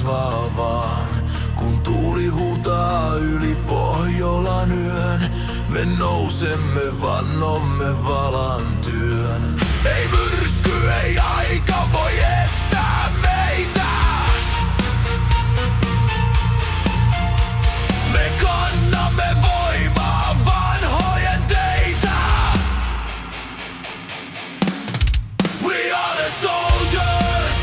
kasvaa vaan. Kun tuuli huutaa yli Pohjolan yön, me nousemme, vannomme valan työn. Ei myrsky, ei aika voi estää meitä. Me kannamme voimaa vanhojen teitä. We are the soldiers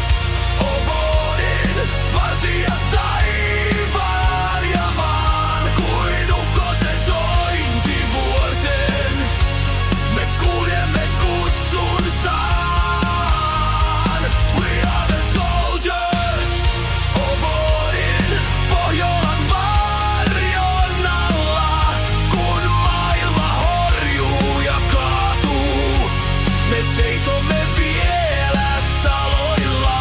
of Odin, vartijat taivaan ja maan. Kuin ukkosen sointivuorten, me kuljemme kutsun saan. We are the soldiers of Odin, Pohjolan varjon alla. Kun maailma horjuu ja kaatuu, me seisomme vielä saloilla.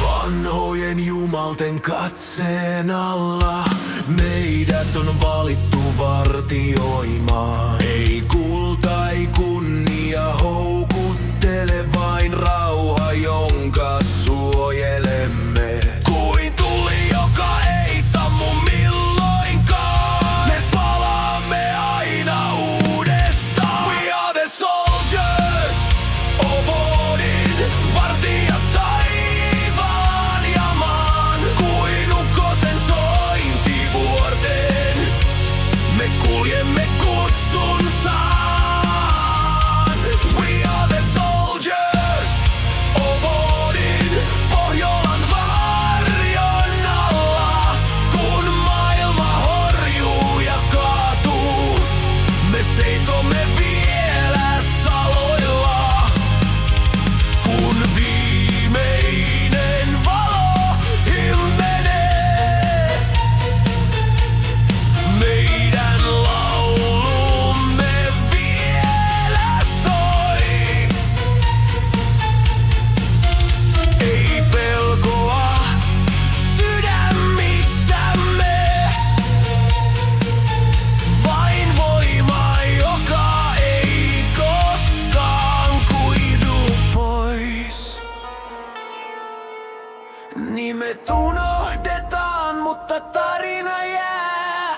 Vanhojen jumalten katseen alla meidät on valittu vartioimaan. Ei kulta, ei kunnia houkuttele, vain rauha, jonka suojelemme. Kuin tuli, joka ei sammu milloinkaan, me palaamme aina uudestaan. We are the soldiers of Odin, vartijat taivaan ja maan. Kuin ukkosen sointivuorten, me kuljemme kutsun saan. We are the soldiers of Odin, Pohjolan varjon alla. Kun maailma horjuu ja kaatuu, me seisomme vielä saloilla. Kun viimeinen valo himmenee, meidän laulumme vielä soi. Ei pelkoa sydämissämme, vain voima, joka ei koskaan kuihdu pois. Nimet unohdetaan, mutta tarina jää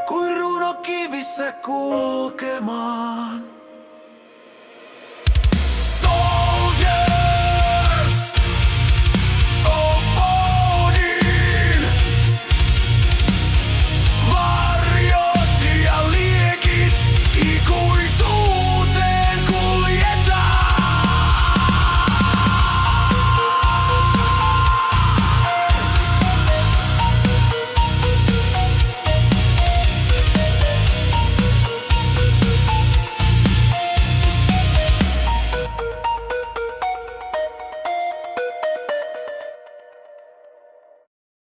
kuin runo kivissä kulkemaan.